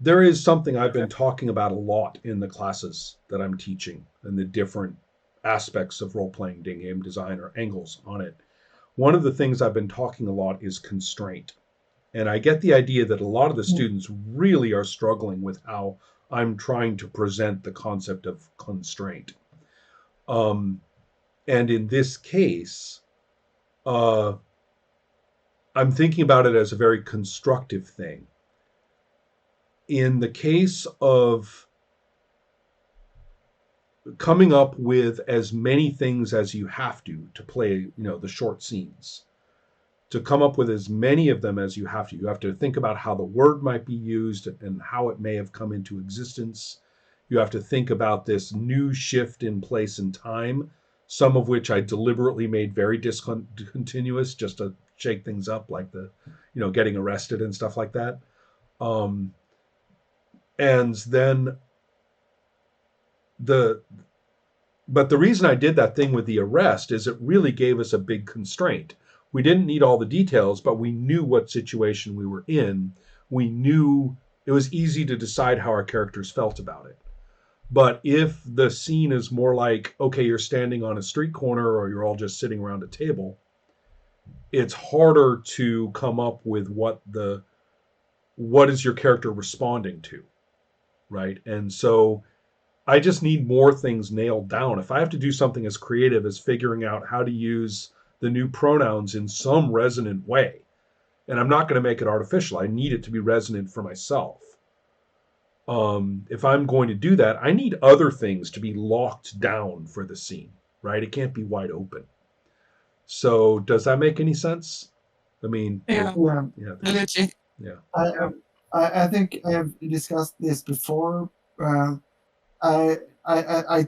There is something I've Okay. been talking about a lot in the classes that I'm teaching and the different aspects of role playing game design or angles on it. One of the things I've been talking a lot is constraint. And I get the idea that a lot of the Mm. students really are struggling with how I'm trying to present the concept of constraint. Um, and in this case, uh, I'm thinking about it as a very constructive thing. In the case of coming up with as many things as you have to play, the short scenes, to come up with as many of them as you have to. You have to think about how the word might be used and how it may have come into existence. You have to think about this new shift in place and time, some of which I deliberately made very discontinuous just to shake things up, like getting arrested and stuff like that. Um, and then the but the reason I did that thing with the arrest is it really gave us a big constraint. We didn't need all the details, but we knew what situation we were in. We knew it was easy to decide how our characters felt about it. But if the scene is more like, okay, you're standing on a street corner or you're all just sitting around a table, it's harder to come up with what is your character responding to, right? And so I just need more things nailed down. If I have to do something as creative as figuring out how to use the new pronouns in some resonant way, and I'm not going to make it artificial, I need it to be resonant for myself. If I'm going to do that, I need other things to be locked down for the scene, right? It can't be wide open. So, does that make any sense? I mean, Yeah, Yeah. yeah, absolutely. yeah. I, um, I think I have discussed this before. Um, I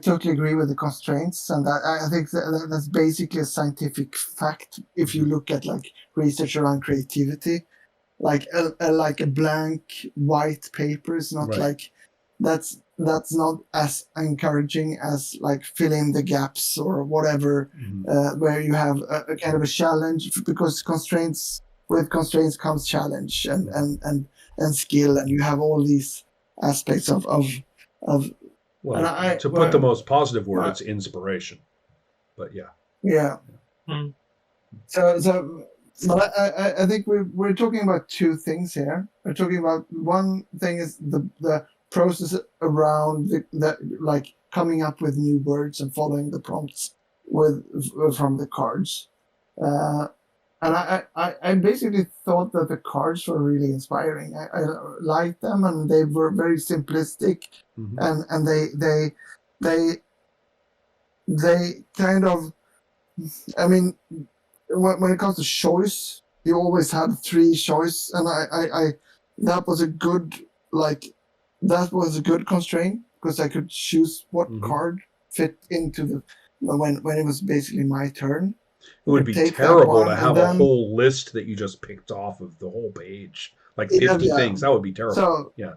totally agree with the constraints, and I think that's basically a scientific fact. If you Mm-hmm. look at like research around creativity, like a blank white paper is not Right. like that's not as encouraging as like fill in the gaps or whatever, Mm-hmm. where you have a kind of a challenge, because constraints, with constraints comes challenge and Mm-hmm. and and and skill, and you have all these aspects of and Well, I to put the well, most positive word, my it's inspiration. But yeah. yeah. Mm. So, but I think we're talking about two things here. We're talking about, one thing is the process around the like coming up with new words and following the prompts with from the cards. Uh, and I basically thought that the cards were really inspiring. I liked them, and they were very simplistic, Mm-hmm. and they they kind of, I mean, when it comes to choice, you always had three choice, and I that was a good, like, that was a good constraint, because I could choose what Mm-hmm. card fit into the, when it was basically my turn. It I would could be take that terrible to one, and have a then whole list that you just picked off of the whole page, like yeah, 50 yeah. things. That would be terrible. So Yeah.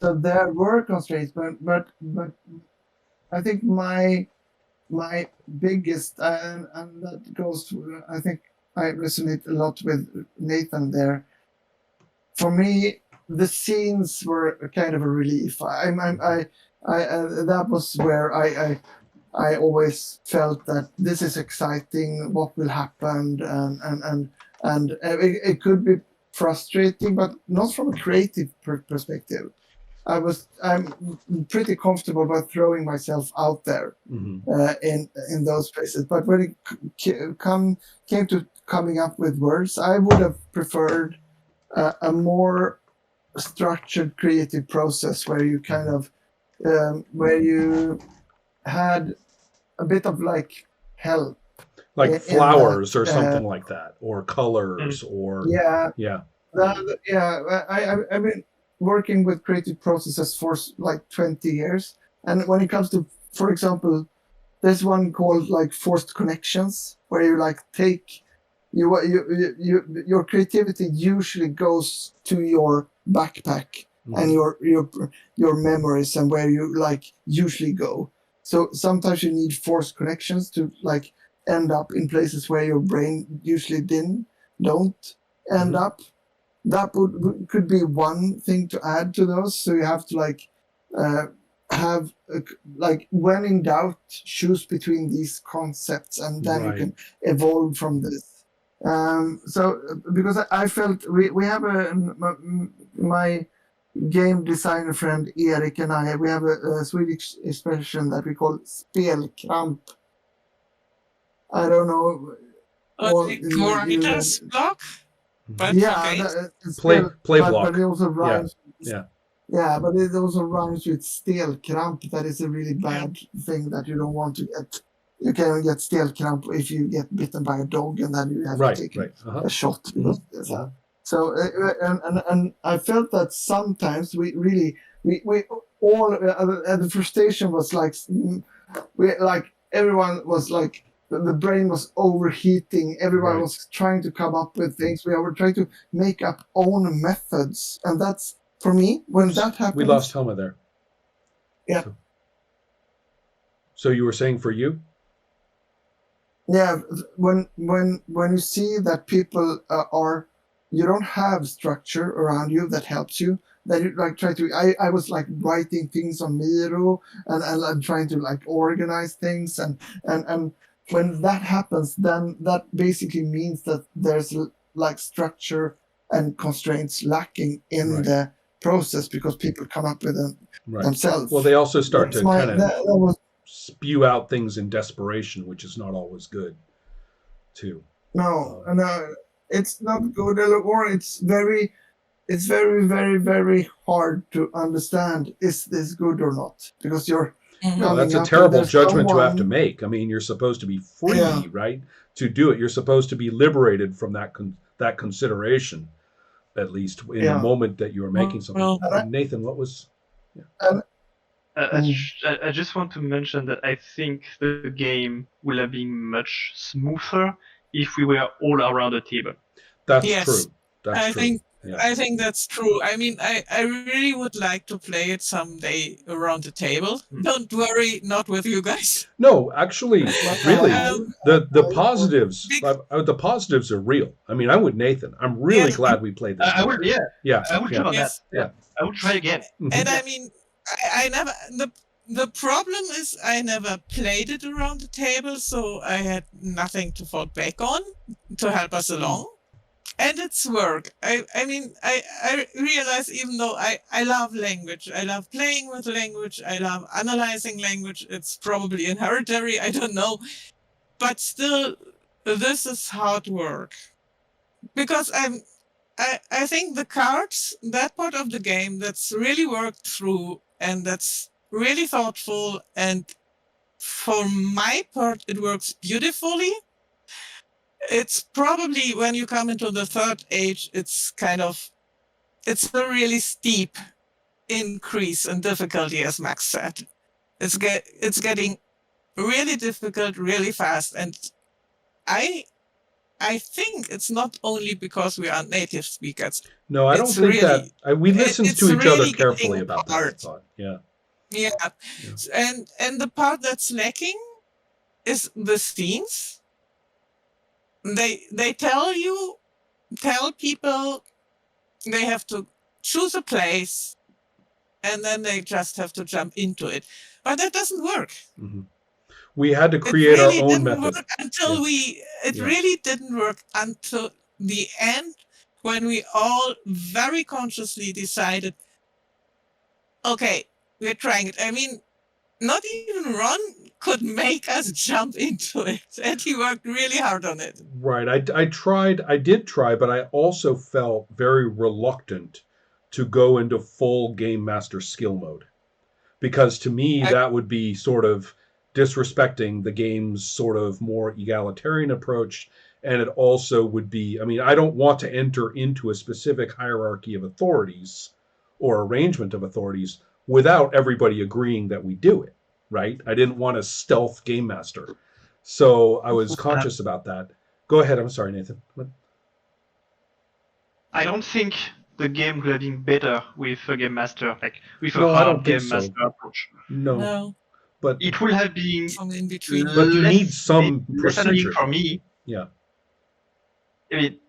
so there were constraints, but I think my biggest, and that goes to, I think I resonate a lot with Nathan there. For me, the scenes were a kind of a relief. Mm-hmm. That was where I always felt that this is exciting. What will happen? And it could be frustrating, but not from a creative perspective. I'm pretty comfortable about throwing myself out there, Mm-hmm. in those places. But when it came to coming up with words, I would have preferred a more structured creative process, where you kind Mm-hmm. of, where you had a bit of like help Like in that. flowers or something like that, or Mm. colors, or Yeah, yeah. yeah. I've been working with creative processes for like 20 years, and when it comes to, for example, there's one called like forced connections, where you like take your creativity usually goes to your backpack and Mm-hmm. your memories, and where you like usually go. So sometimes you need forced connections to like end up in places where your brain usually didn't don't end Mm-hmm. up. that could be one thing to add to those. So you have to like uh, have like when in doubt, choose between these concepts, and then you Right. can evolve from this. So because I felt we have my game designer friend Erik and I, we have a Swedish expression that we call spelkramp. I don't know all Like in you. writer's block, but for Yeah, games. it's Play still, play but it block. also Yeah. rhymes. Yeah. Yeah, but it also rhymes with stelkramp. That is a really Yeah. bad thing that you don't want to get. You can get stelkramp if you get bitten by a dog, and then you have to Right. take Right. Uh-huh. a shot. Mhm. Because, so and I felt that sometimes we really we all the frustration was like we like everyone was like the brain was overheating. Everyone Right. was trying to come up with things. We were trying to make up own methods, and that's for me when that We lost happens. Helma there. Yeah, So you were saying for you? yeah. When you see that people are you don't have structure around you that helps you. That you like try to. I was like writing things on Miro and I'm trying to like organize things and when that happens, then that basically means that there's like structure and constraints lacking in Right. the process because people come up with them Right. themselves. Well, they also start That's to my kind of that was spew out things in desperation, which is not always good, too. no, no, it's not good or it's very hard to understand is this good or not because you're No, Mhm. coming that's a up with terrible there's judgment to have to someone. make. I mean, you're supposed to be Yeah, free, right, to do it. You're supposed to be liberated from that consideration, at least in the yeah, moment that you are making something. Well, and Nathan, what was? Yeah. and mm, I just want to mention that I think the game would have been much smoother if we were all around the table. That's yes, true. That's I true. think Yeah. I think that's true. I mean, I really would like to play it someday around the table. Don't worry, not with you guys. No, actually, well, really, I the positives are real. I mean, I'm with Nathan. I'm really Yeah, glad we played this I would, together. yeah, Yeah. I would Yeah. jump on that. yes. Yeah, I would try again. And Mhm. I mean, I never the problem is I never played it around the table, so I had nothing to fall back on to help us along. And it's work. I mean, I realize even though I love language, I love playing with language, I love analyzing language, it's probably inheritary, I don't know. But still, this is hard work. Because I think the cards, that part of the game that's really worked through and that's really thoughtful, and for my part it works beautifully. It's probably when you come into the third age, it's a really steep increase in difficulty, as Max said. It's getting really difficult really fast, and I I think it's not only because we are native speakers. No, I don't It's think that. really We listened it's to each other really carefully getting about that. I hard. thought. Yeah. Yeah. Yeah. And the part that's lacking is the scenes. They tell people they have to choose a place and then they just have to jump into it. But that doesn't work. Hmm. We had to It create our really own didn't method. work until Yeah. it Yeah. really didn't work until the end when we all very consciously decided, okay, we're trying it. I mean, not even Ron could make us jump into it, and he worked really hard on it. Right. I tried. I did try, but I also felt very reluctant to go into full game master skill mode, because to me I, that would be sort of disrespecting the game's sort of more egalitarian approach, and it also would be, I mean, I don't want to enter into a specific hierarchy of authorities or arrangement of authorities without everybody agreeing that we do it, right? I didn't want to stealth game master, so I was Uh, conscious about that. Go ahead. I'm sorry, Nathan. I don't think the game could have been better with a game master, like with a No, I don't hard think game so. master approach. No, no, but It would have been from in between. you need some less annoying procedure. for me. Yeah. I mean,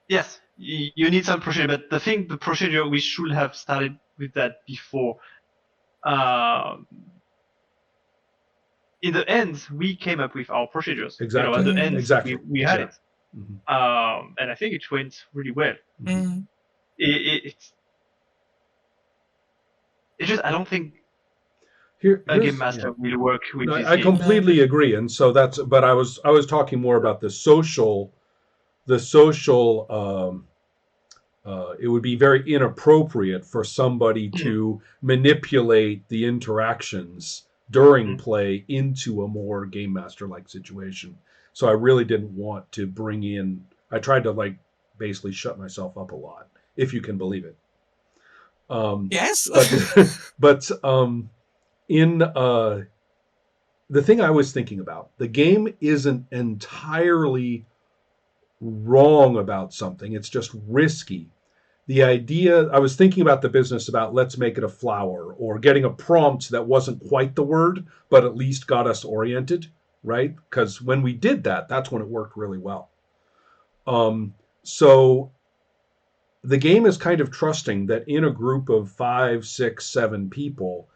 yes, you need some procedure. But the procedure, we should have started with that before. In the end, we came up with our procedures. Exactly. At the end, Exactly. we had Yeah. it. Mhm. And I think it went really well. Mm. It's just, I don't think Here, a game here's master will work with no, this I game. completely agree, and so but I was talking more about the social. It would be very inappropriate for somebody to manipulate the interactions during play into a more game master like situation. So I really didn't want to bring in. I tried to basically shut myself up a lot, if you can believe it. Yes. But in the thing I was thinking about, the game isn't entirely wrong about something. It's just risky. The idea, I was thinking about the business about let's make it a flower, or getting a prompt that wasn't quite the word, but at least got us oriented, right? Because when we did that, that's when it worked really well. So the game is kind of trusting that in a group of 5, 6, 7 people,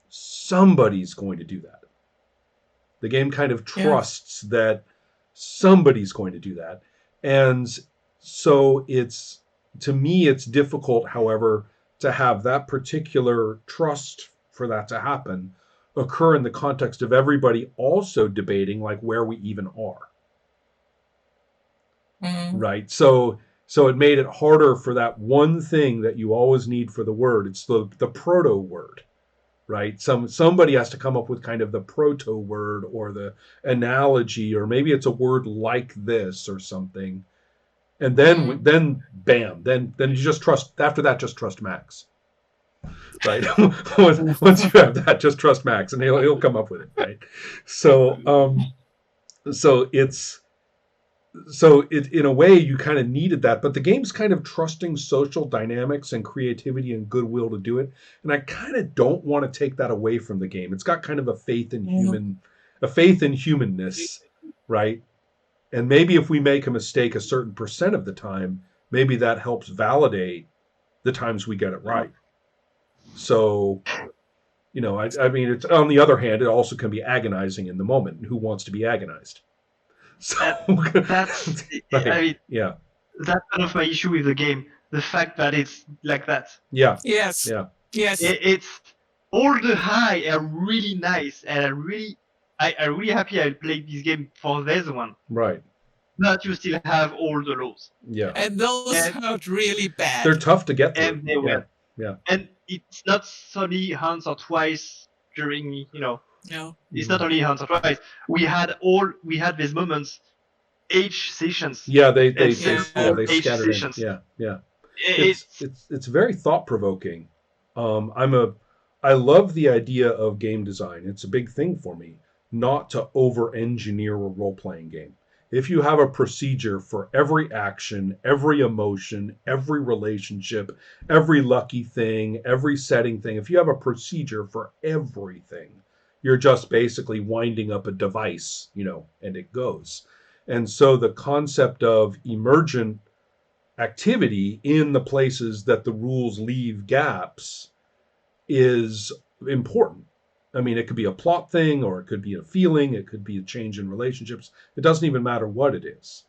somebody's going to do that. The game kind of trusts that somebody's going to do that. And so to me, it's difficult, however, to have that particular trust for that to happen occur in the context of everybody also debating where we even are. Right. So it made it harder for that one thing that you always need for the word. It's the proto word. Right? Somebody has to come up with kind of the proto word or the analogy, or maybe it's a word like this or something. And then bam, then you just trust. After that, just trust Max. Right? once you have that, just trust Max, and he'll come up with it. Right? So in a way you kind of needed that, but the game's kind of trusting social dynamics and creativity and goodwill to do it, and I kind of don't want to take that away from the game. It's got kind of a faith in humanness, right? And maybe if we make a mistake a certain percent of the time, maybe that helps validate the times we get it right. So I mean, it's, on the other hand, it also can be agonizing in the moment. Who wants to be agonized? So that's right. I mean, yeah, that's kind of my issue with the game. The fact that it's like that. Yeah. Yes. Yeah. Yes. It's all the high are really nice, and I'm really happy I played this game for this one. Right. But you still have all the lows. Yeah. And those hurt really bad. They're tough to get through. And they were. Yeah. And it's not only once or twice during, No. It's not only once or twice. We had these moments, each sessions. Yeah, they each scattered sessions. in. Yeah. It's very thought provoking. I love the idea of game design. It's a big thing for me, not to over engineer a role playing game. If you have a procedure for every action, every emotion, every relationship, every lucky thing, every setting thing, if you have a procedure for everything, you're just basically winding up a device, and it goes. And so the concept of emergent activity in the places that the rules leave gaps is important. I mean, it could be a plot thing, or it could be a feeling, it could be a change in relationships. It doesn't even matter what it is.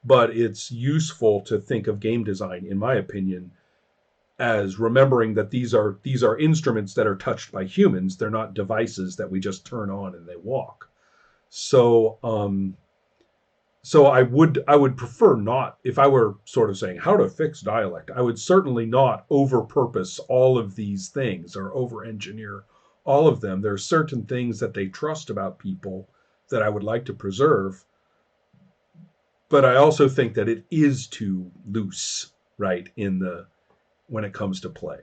But it's useful to think of game design, in my opinion, as remembering that these are instruments that are touched by humans. They're not devices that we just turn on and they walk. So I would prefer not, if I were sort of saying how to fix dialect, I would certainly not over-purpose all of these things or over-engineer all of them. There are certain things that they trust about people that I would like to preserve, but I also think that it is too loose, right, when it comes to play.